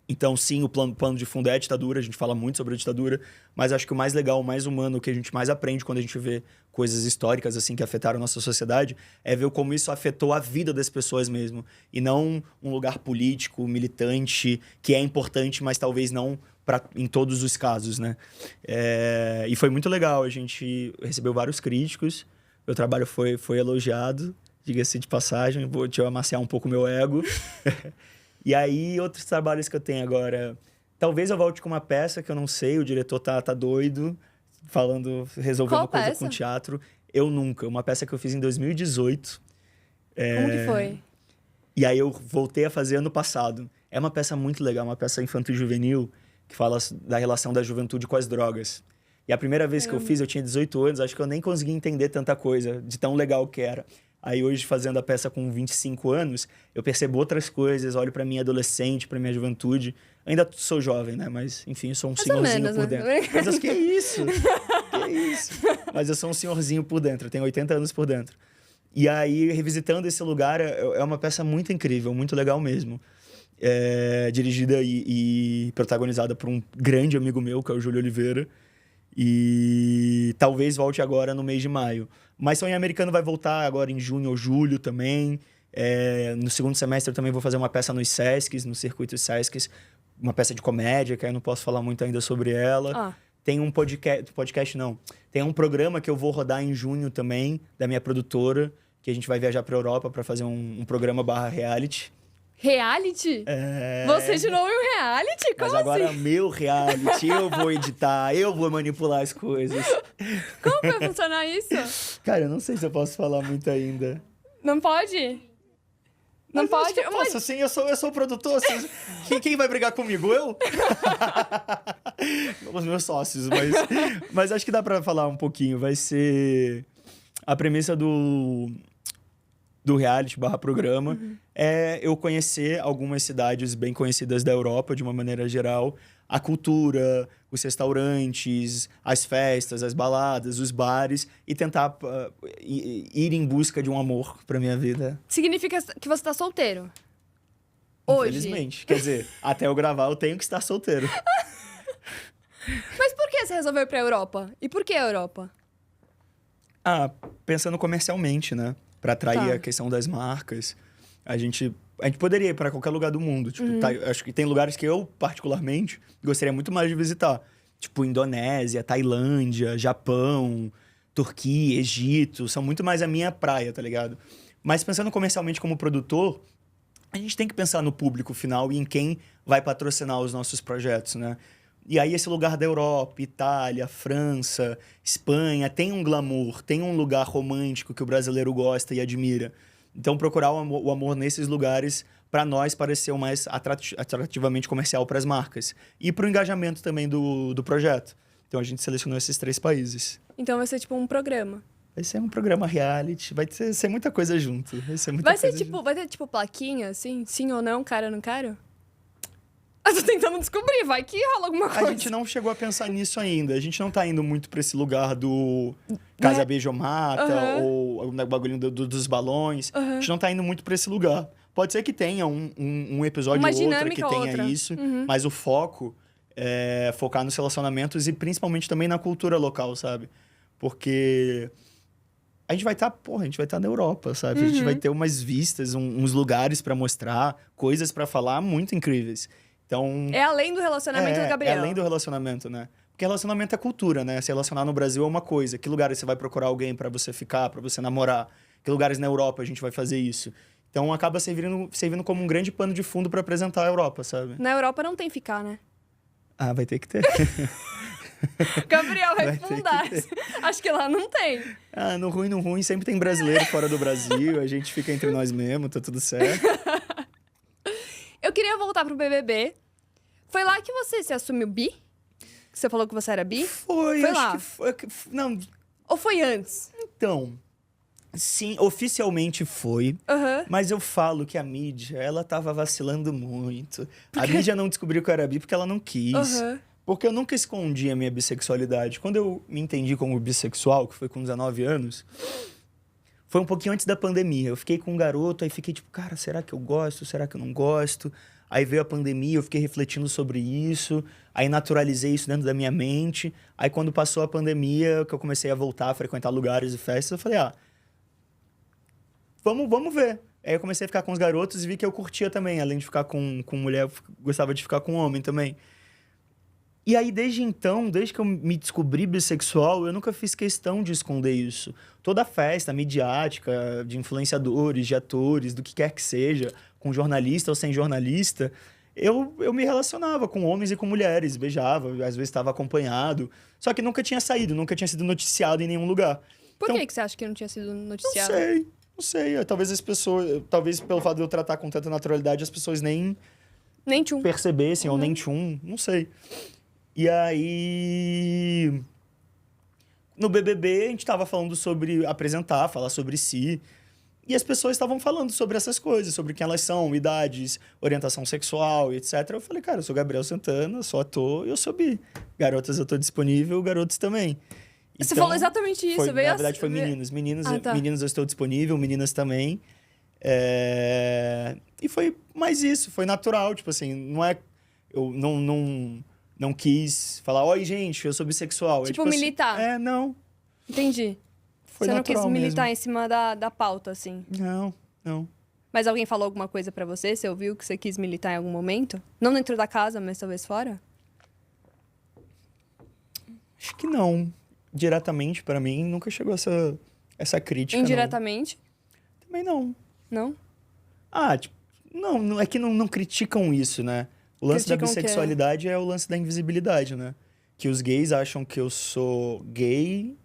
Então, sim, o plano de fundo é a ditadura. A gente fala muito sobre a ditadura. Mas acho que o mais legal, o mais humano, o que a gente mais aprende quando a gente vê coisas históricas assim que afetaram a nossa sociedade, é ver como isso afetou a vida das pessoas mesmo. E não um lugar político, militante, que é importante, mas talvez não em todos os casos, né? E foi muito legal. A gente recebeu vários críticos. Meu trabalho foi elogiado, diga-se de passagem. Deixa eu amaciar um pouco meu ego. E aí, outros trabalhos que eu tenho agora... Talvez eu volte com uma peça que eu não sei, o diretor tá doido, resolvendo Qual coisa peça? com teatro. Eu Nunca, uma peça que eu fiz em 2018. Como que foi? E aí eu voltei a fazer ano passado. É uma peça muito legal, uma peça infanto-juvenil, que fala da relação da juventude com as drogas. E a primeira vez que eu fiz, eu tinha 18 anos, acho que eu nem consegui entender tanta coisa, de tão legal que era. Aí hoje, fazendo a peça com 25 anos, eu percebo outras coisas, olho pra minha adolescente, pra minha juventude. Ainda sou jovem, né? Mas, enfim, eu sou um senhorzinho por dentro. Mas que isso? Que isso? Mas eu sou um senhorzinho por dentro, eu tenho 80 anos por dentro. E aí, revisitando esse lugar, é uma peça muito incrível, muito legal mesmo. Dirigida e protagonizada por um grande amigo meu, que é o Júlio Oliveira. E talvez volte agora no mês de maio. Mas Sonho Americano vai voltar agora em junho ou julho também. No segundo semestre eu também vou fazer uma peça nos Sescs, no circuito Sescs. Uma peça de comédia, que aí eu não posso falar muito ainda sobre ela. Tem um podcast não. Tem um programa que eu vou rodar em junho também, da minha produtora, que a gente vai viajar pra Europa para fazer um programa /reality. Reality? Você de novo em um reality? Como Mas agora assim? meu reality, eu vou editar, eu vou manipular as coisas. Como vai funcionar isso? Cara, eu não sei se eu posso falar muito ainda. Não pode? Não Mas pode? acho que eu posso, assim, eu sou o produtor. Quem vai brigar comigo? Eu? Os meus sócios, mas acho que dá pra falar um pouquinho. Vai ser a premissa do reality /programa é eu conhecer algumas cidades bem conhecidas da Europa, de uma maneira geral, a cultura, os restaurantes, as festas, as baladas, os bares, e tentar ir em busca de um amor pra minha vida. Significa que você tá solteiro? Hoje? Infelizmente. Quer dizer, até eu gravar eu tenho que estar solteiro. Mas por que você resolveu ir pra Europa? E por que a Europa? Pensando comercialmente, né? Pra atrair Tá. a questão das marcas. A gente poderia ir pra qualquer lugar do mundo. Tipo, acho que tem lugares que eu, particularmente, gostaria muito mais de visitar. Tipo, Indonésia, Tailândia, Japão, Turquia, Egito. São muito mais a minha praia, tá ligado? Mas pensando comercialmente como produtor, a gente tem que pensar no público final e em quem vai patrocinar os nossos projetos, né? E aí esse lugar da Europa, Itália, França, Espanha, tem um glamour, tem um lugar romântico que o brasileiro gosta e admira. Então procurar o amor nesses lugares, para nós, parecer o mais atrativamente comercial para as marcas. E para o engajamento também do projeto. Então a gente selecionou esses 3 países. Então vai ser tipo um programa. Vai ser um programa reality, vai ser muita coisa junto. Vai ter tipo plaquinha, assim? Sim ou não, cara, não quero? Eu tô tentando descobrir, vai que rola alguma coisa. A gente não chegou a pensar nisso ainda. A gente não tá indo muito pra esse lugar do Casa Beijo Mata ou o bagulhinho dos balões. A gente não tá indo muito pra esse lugar. Pode ser que tenha um episódio Uma ou outro dinâmica que ou tenha outra. isso, mas o foco é focar nos relacionamentos e principalmente também na cultura local, sabe? Porque a gente vai estar na Europa, sabe? A gente vai ter umas vistas, uns lugares pra mostrar, coisas pra falar muito incríveis. Então, É além do relacionamento do Gabriel. É além do relacionamento, né? Porque relacionamento é cultura, né? Se relacionar no Brasil é uma coisa. Que lugares você vai procurar alguém pra você ficar, pra você namorar? Que lugares na Europa a gente vai fazer isso? Então acaba servindo como um grande pano de fundo para apresentar a Europa, sabe? Na Europa não tem ficar, né? Ah, vai ter que ter. Gabriel vai Vai ter que fundar. ter. Acho que lá não tem. Ah, no ruim, sempre tem brasileiro fora do Brasil, a gente fica entre nós mesmo, tá tudo certo. Eu queria voltar pro BBB. Foi lá que você se assumiu bi? Que você falou que você era bi? Foi lá. acho que foi. Não, Ou foi antes? então. Sim, oficialmente foi. Aham. Mas eu falo que a mídia, ela tava vacilando muito. A mídia não descobriu que eu era bi porque ela não quis. Aham. Porque eu nunca escondi a minha bissexualidade. Quando eu me entendi como bissexual, que foi com 19 anos, foi um pouquinho antes da pandemia. Eu fiquei com um garoto, aí fiquei tipo, cara, será que eu gosto? Será que eu não gosto? Aí veio a pandemia, eu fiquei refletindo sobre isso. Aí naturalizei isso dentro da minha mente. Aí quando passou a pandemia, que eu comecei a voltar a frequentar lugares e festas, eu falei, vamos ver. Aí eu comecei a ficar com os garotos e vi que eu curtia também. Além de ficar com mulher, eu gostava de ficar com homem também. E aí, desde então, desde que eu me descobri bissexual, eu nunca fiz questão de esconder isso. Toda festa midiática, de influenciadores, de atores, do que quer que seja, com jornalista ou sem jornalista, eu me relacionava com homens e com mulheres, beijava, às vezes estava acompanhado. Só que nunca tinha saído, nunca tinha sido noticiado em nenhum lugar. Por Então, que você acha que não tinha sido noticiado? Não sei. Talvez as pessoas... Talvez pelo fato de eu tratar com tanta naturalidade, as pessoas nem Nem tchum. percebessem ou nem tchum. Não sei. E aí... No BBB, a gente tava falando sobre apresentar, falar sobre si. E as pessoas estavam falando sobre essas coisas, sobre quem elas são, idades, orientação sexual, etc. Eu falei, cara, eu sou Gabriel Santana, sou ator e eu sou bi. Garotas eu tô disponível, garotos também. Você falou exatamente isso. Foi, veio na verdade, foi meninos. tá. Meninos eu estou disponível, meninas também. E foi mais isso, foi natural. Tipo assim, não é... Eu não quis falar, oi, gente, eu sou bissexual. Tipo, assim, militar. não. Entendi. Foi Você não quis natural militar mesmo. em cima da pauta, assim. Não. Mas alguém falou alguma coisa pra você? Você ouviu que você quis militar em algum momento? Não dentro da casa, mas talvez fora? Acho que não. Diretamente, pra mim, nunca chegou essa crítica. Indiretamente? Não. Também não. Não? Tipo, não é que não criticam isso, né? O lance Criticam da o quê? bissexualidade é o lance da invisibilidade, né? Que os gays acham que eu sou gay,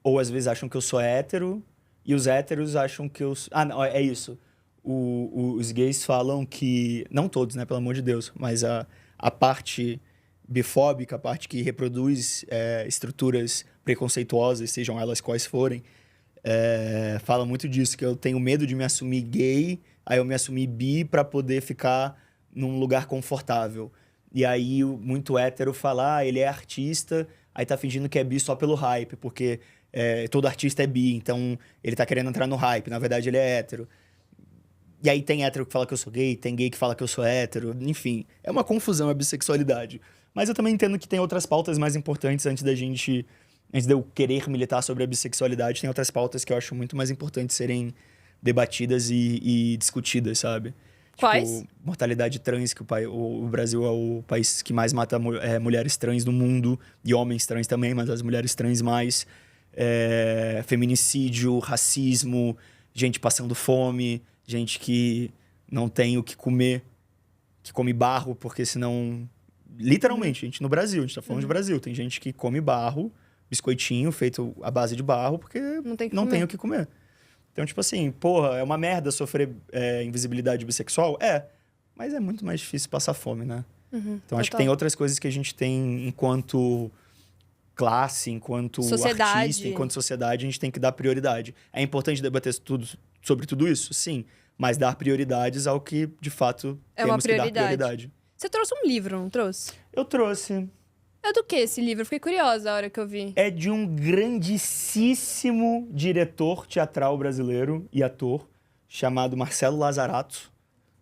ou às vezes acham que eu sou hétero, e os héteros acham que eu... não, é isso. Os gays falam que... Não todos, né? Pelo amor de Deus. Mas a parte bifóbica, a parte que reproduz estruturas preconceituosas, sejam elas quais forem, fala muito disso, que eu tenho medo de me assumir gay, aí eu me assumi bi pra poder ficar num lugar confortável. E aí, muito hétero fala, ele é artista, aí tá fingindo que é bi só pelo hype, porque todo artista é bi, então ele tá querendo entrar no hype, na verdade ele é hétero. E aí tem hétero que fala que eu sou gay, tem gay que fala que eu sou hétero, enfim, é uma confusão a bissexualidade. Mas eu também entendo que tem outras pautas mais importantes antes de eu querer militar sobre a bissexualidade, tem outras pautas que eu acho muito mais importantes serem debatidas e discutidas, sabe? Quais? Tipo, mortalidade trans, que o Brasil é o país que mais mata mulheres trans no mundo, e homens trans também, mas as mulheres trans mais. Feminicídio, racismo, gente passando fome, gente que não tem o que comer, que come barro, porque senão... Literalmente, gente, no Brasil, a gente tá falando de Brasil, tem gente que come barro, biscoitinho feito à base de barro, porque não tem o que comer. Então, tipo assim, porra, é uma merda sofrer invisibilidade bissexual? Mas é muito mais difícil passar fome, né? Então, acho que tem outras coisas que a gente tem enquanto classe, enquanto artista, enquanto sociedade, a gente tem que dar prioridade. É importante debater sobre tudo isso? Sim. Mas dar prioridades ao que, de fato, temos que dar prioridade. Você trouxe um livro, não trouxe? Eu trouxe. É do que esse livro? Eu fiquei curiosa a hora que eu vi. É de um grandíssimo diretor teatral brasileiro e ator, chamado Marcelo Lazarato,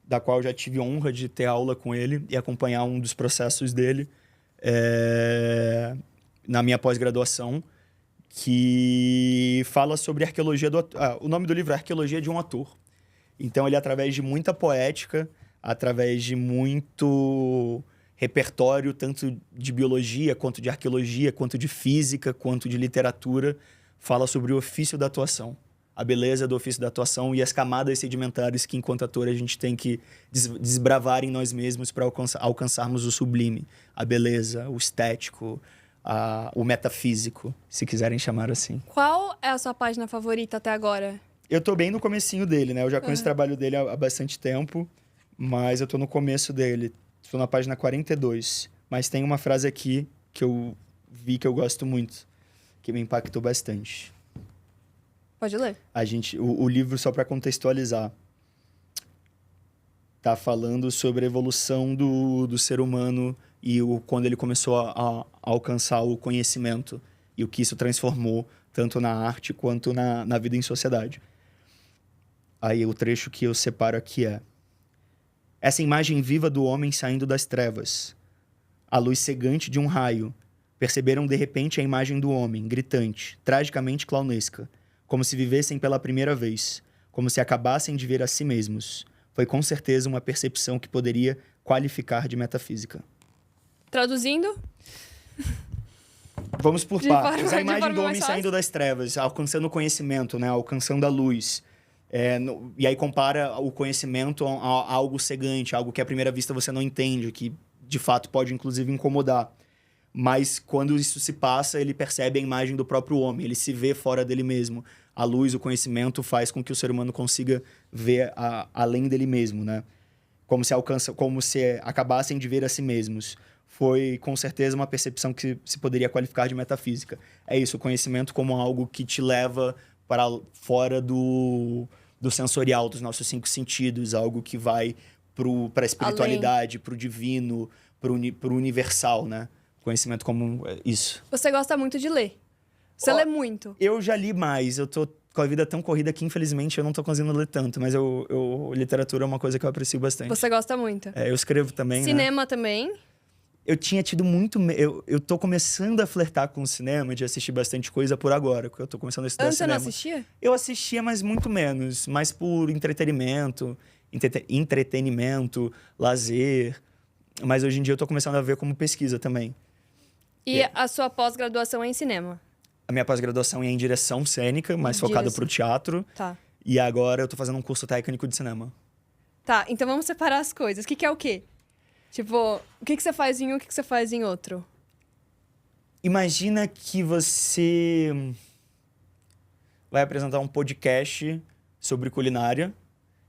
da qual eu já tive a honra de ter aula com ele e acompanhar um dos processos dele na minha pós-graduação, que fala sobre arqueologia do ator. O nome do livro é Arqueologia de um Ator. Então, ele, através de muita poética, através de muito repertório, tanto de biologia, quanto de arqueologia, quanto de física, quanto de literatura, fala sobre o ofício da atuação. a beleza do ofício da atuação e as camadas sedimentares que, enquanto ator, a gente tem que desbravar em nós mesmos para alcançarmos o sublime, a beleza, o estético, o metafísico, se quiserem chamar assim. Qual é a sua página favorita até agora? Eu tô bem no comecinho dele, né? Eu já conheço o trabalho dele há bastante tempo, mas eu tô no começo dele. Tô na página 42. Mas tem uma frase aqui que eu vi que eu gosto muito, que me impactou bastante. Pode ler. O livro, só para contextualizar, tá falando sobre a evolução do ser humano e quando ele começou a alcançar o conhecimento e o que isso transformou tanto na arte quanto na vida em sociedade. Aí o trecho que eu separo aqui é: essa imagem viva do homem saindo das trevas, a luz cegante de um raio, perceberam de repente a imagem do homem, gritante, tragicamente clownesca, como se vivessem pela primeira vez, como se acabassem de ver a si mesmos. Foi com certeza uma percepção que poderia qualificar de metafísica. Traduzindo? Vamos por partes. A imagem do homem mais saindo das trevas, alcançando o conhecimento, né? Alcançando a luz. E aí compara o conhecimento a algo cegante, algo que à primeira vista você não entende, que de fato pode inclusive incomodar. Mas quando isso se passa, ele percebe a imagem do próprio homem, ele se vê fora dele mesmo. A luz, o conhecimento faz com que o ser humano consiga ver além dele mesmo, né? Como se acabassem de ver a si mesmos. Foi, com certeza, uma percepção que se poderia qualificar de metafísica. É isso, o conhecimento como algo que te leva para fora do sensorial, dos nossos 5 sentidos, algo que vai para a espiritualidade, para o divino, para o universal, né? Conhecimento como isso. Você gosta muito de ler. Você lê muito. Eu já li mais. Eu tô com a vida tão corrida que, infelizmente, eu não tô conseguindo ler tanto. Mas literatura é uma coisa que eu aprecio bastante. Você gosta muito. Eu escrevo também, Cinema né? também? Eu tinha tido muito... Eu tô começando a flertar com o cinema, de assistir bastante coisa por agora, porque eu tô começando a estudar cinema. Antes você não assistia? Eu assistia, mas muito menos. Mais por entretenimento, lazer. Mas hoje em dia eu tô começando a ver como pesquisa também. E a sua pós-graduação é em cinema? A minha pós-graduação é em direção cênica, mais focada pro teatro. Tá. E agora eu tô fazendo um curso técnico de cinema. Tá, então vamos separar as coisas. O que é o quê? Tipo, o que você faz em um, o que você faz em outro? Imagina que você vai apresentar um podcast sobre culinária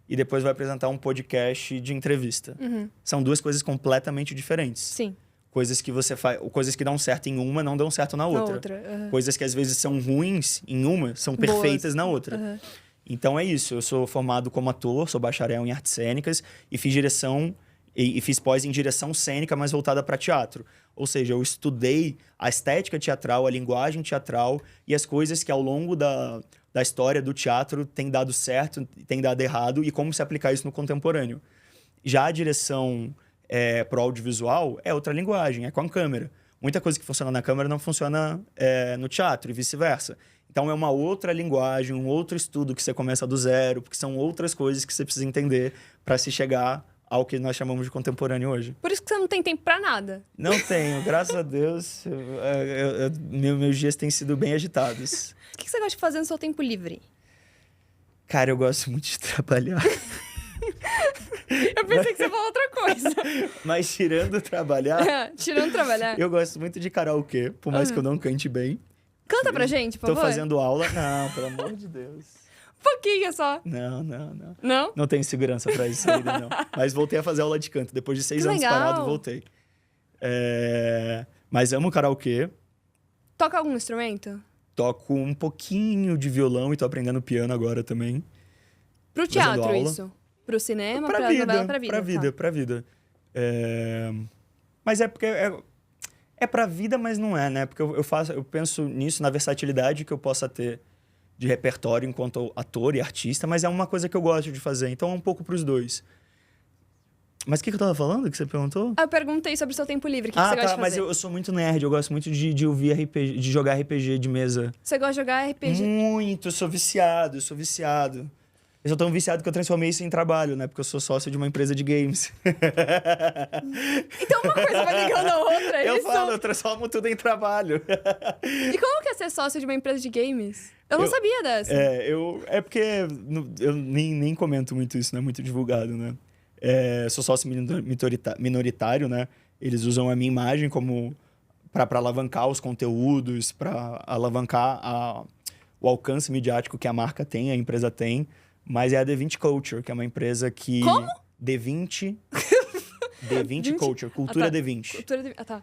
e depois vai apresentar um podcast de entrevista. Uhum. São 2 coisas completamente diferentes. Sim. Coisas que você faz, coisas que dão certo em uma não dão certo na outra. Uhum. Coisas que às vezes são ruins em uma são perfeitas na outra. Uhum. Então é isso. Eu sou formado como ator, sou bacharel em artes cênicas e fiz direção e fiz pós em direção cênica, mas voltada para teatro. Ou seja, eu estudei a estética teatral, a linguagem teatral e as coisas que ao longo da história do teatro têm dado certo, têm dado errado e como se aplicar isso no contemporâneo. Já a direção pro audiovisual é outra linguagem, é com a câmera. Muita coisa que funciona na câmera não funciona no teatro e vice-versa. Então é uma outra linguagem, um outro estudo que você começa do zero, porque são outras coisas que você precisa entender para se chegar ao que nós chamamos de contemporâneo hoje. Por isso que você não tem tempo pra nada. Não tenho, graças a Deus. Meus dias têm sido bem agitados. O que você gosta de fazer no seu tempo livre? Cara, eu gosto muito de trabalhar. Eu pensei que você falou outra coisa. Mas tirando trabalhar... Tirando trabalhar? Eu gosto muito de karaokê, por mais que eu não cante bem. Canta pra gente, por favor. Tô fazendo aula. Não, pelo amor de Deus. Um pouquinho só. Não. Não? Não tenho segurança pra isso ainda, não. Mas voltei a fazer aula de canto. Depois de 6 anos parado, voltei. Mas amo karaokê. Toca algum instrumento? Toco um pouquinho de violão e tô aprendendo piano agora também. Pro teatro, isso? Pro cinema, pra novela, pra vida? Pra vida. Mas é porque... É pra vida, mas não é, né? Porque eu penso nisso, na versatilidade que eu possa ter de repertório enquanto ator e artista, mas é uma coisa que eu gosto de fazer, então é um pouco pros dois. Mas o que eu tava falando que você perguntou? Eu perguntei sobre o seu tempo livre, o que você gosta de fazer? Mas eu sou muito nerd, eu gosto muito de ouvir RPG, de jogar RPG de mesa. Você gosta de jogar RPG? Muito, sou viciado. Eu sou tão viciado que eu transformei isso em trabalho, né? Porque eu sou sócio de uma empresa de games. Então uma coisa vai ligando a outra, é isso? Eu transformo tudo em trabalho. E como que é ser sócio de uma empresa de games? Eu não sabia dessa. É porque eu nem comento muito isso, não é muito divulgado, né? Sou sócio minoritário, né? Eles usam a minha imagem como para alavancar os conteúdos, para alavancar o alcance midiático que a marca tem, a empresa tem. Mas é a D20 Culture, que é uma empresa que... Como? D20 Culture, Cultura D20. Cultura D20. Ah, tá.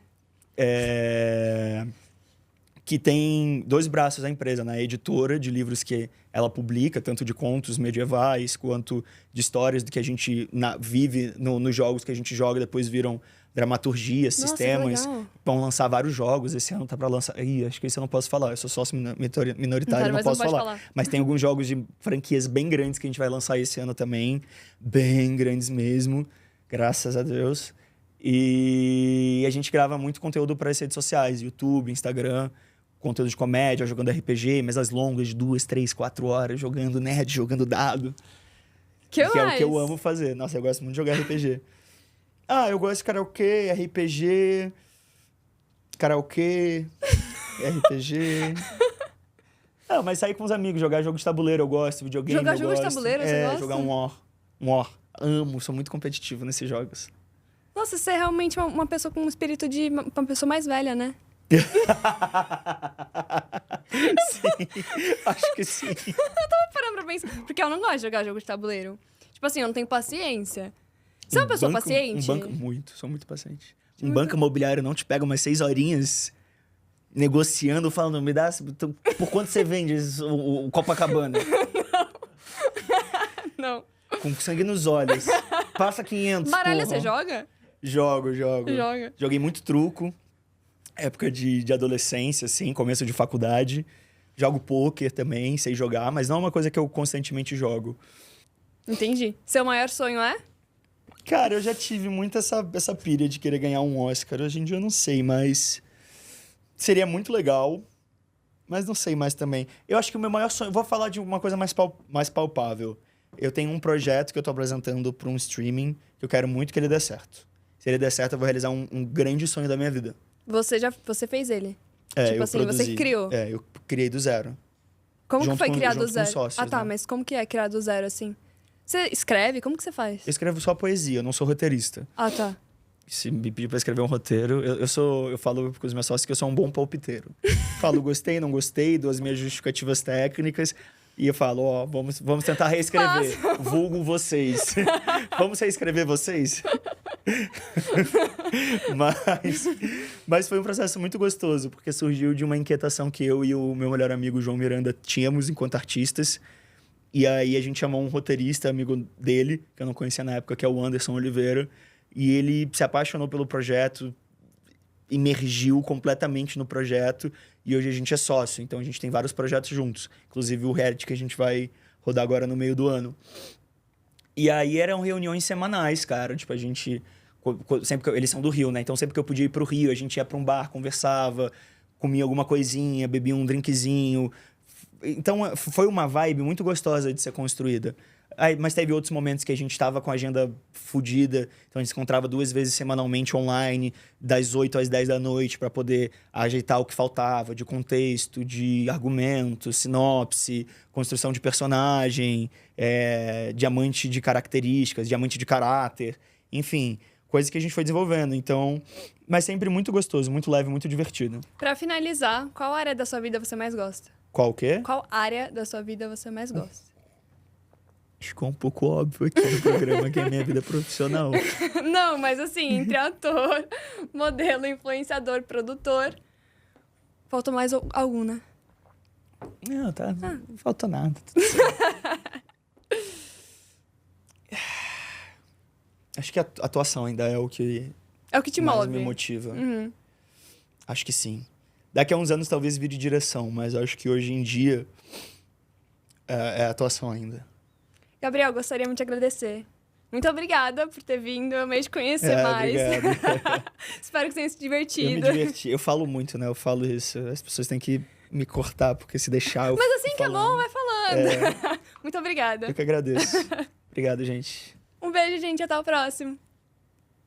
Que tem 2 braços a empresa, né? A editora de livros que ela publica, tanto de contos medievais, quanto de histórias do que a gente vive nos jogos que a gente joga, depois viram dramaturgias, Nossa, sistemas. que legal. Vão lançar vários jogos. Esse ano tá pra lançar... Ih, acho que isso eu não posso falar. Eu sou sócio minoritário, não mas posso não pode falar. falar. Mas tem alguns jogos de franquias bem grandes que a gente vai lançar esse ano também. Bem grandes mesmo. Graças a Deus. E a gente grava muito conteúdo para as redes sociais. YouTube, Instagram. Conteúdo de comédia, jogando RPG, mas as longas de 2, 3, 4 horas, jogando nerd, jogando dado. Que é o que eu amo fazer. Nossa, eu gosto muito de jogar RPG. Eu gosto de karaokê, RPG... Karaokê... RPG... mas sair com os amigos, jogar jogo de tabuleiro eu gosto, videogame Jogar eu jogo gosto. de tabuleiro, você gosta? Jogar um War. Amo, sou muito competitivo nesses jogos. Nossa, você é realmente uma pessoa com um espírito de uma pessoa mais velha, né? Sim, acho que sim. Eu tava parando pra pensar. Porque eu não gosto de jogar jogo de tabuleiro. Tipo assim, eu não tenho paciência. Você é uma pessoa paciente? Sou muito paciente. Banco imobiliário não te pega umas 6 horinhas negociando, falando, me dá... Por quanto você vende o Copacabana? Não. Com sangue nos olhos. Passa 500, Baralho porra. você joga? Jogo. Joga. Joguei muito truco. Época de adolescência, assim, começo de faculdade. Jogo pôquer também, sei jogar, mas não é uma coisa que eu constantemente jogo. Entendi. Seu maior sonho é? Cara, eu já tive muito essa pilha de querer ganhar um Oscar. Hoje em dia eu não sei, mas seria muito legal. Mas não sei mais também. Eu acho que o meu maior sonho... Vou falar de uma coisa mais palpável. Eu tenho um projeto que eu tô apresentando para um streaming que eu quero muito que ele dê certo. Se ele der certo, eu vou realizar um grande sonho da minha vida. Você fez ele? Tipo eu assim, produzi. você criou? Eu criei do zero. Como que foi criar do junto com zero? sócios, Tá, né? mas como que é criar do zero, assim? Você escreve? Como que você faz? Eu escrevo só poesia, eu não sou roteirista. Ah, tá. Se me pedir pra escrever um roteiro, eu falo com os meus sócios que eu sou um bom palpiteiro. Falo, gostei, não gostei, dou as minhas justificativas técnicas e eu falo, vamos tentar reescrever. Vulgo vocês. Vamos reescrever vocês? Mas foi um processo muito gostoso, porque surgiu de uma inquietação que eu e o meu melhor amigo João Miranda tínhamos enquanto artistas. E aí a gente chamou um roteirista, amigo dele, que eu não conhecia na época, que é o Anderson Oliveira. E ele se apaixonou pelo projeto, imergiu completamente no projeto. E hoje a gente é sócio, então a gente tem vários projetos juntos. Inclusive o reality que a gente vai rodar agora no meio do ano. E aí eram reuniões semanais, cara. Tipo, a gente... eles são do Rio, né? Então sempre que eu podia ir pro Rio, a gente ia pra um bar, conversava, comia alguma coisinha, bebia um drinkzinho. Então foi uma vibe muito gostosa de ser construída. Mas teve outros momentos que a gente estava com a agenda fodida, então a gente se encontrava 2 vezes semanalmente online, das 8 às 10 da noite, para poder ajeitar o que faltava de contexto, de argumento, sinopse, construção de personagem, diamante de características, diamante de caráter, enfim, coisas que a gente foi desenvolvendo. Então, mas sempre muito gostoso, muito leve, muito divertido. Pra finalizar, qual área da sua vida você mais gosta? Qual o quê? Qual área da sua vida você mais gosta? Ficou um pouco óbvio aqui no programa que é a minha vida profissional. Não, mas assim, entre ator, modelo, influenciador, produtor... Faltou mais algum, né? Não, tá. Não faltou nada. Tudo certo. Acho que a atuação ainda é o que... É o que te mais move. me motiva. Uhum. Acho que sim. Daqui a uns anos talvez vire direção, mas acho que hoje em dia é a atuação ainda. Gabriel, gostaria muito de agradecer. Muito obrigada por ter vindo, eu amei te conhecer mais. Obrigado. Espero que você tenha se Eu me divertido. diverti. Eu falo muito, né? Eu falo isso. As pessoas têm que me cortar, porque se deixar eu Mas fico assim que é falando. bom, vai falando. Muito obrigada. Eu que agradeço. Obrigado, gente. Um beijo, gente. Até o próximo.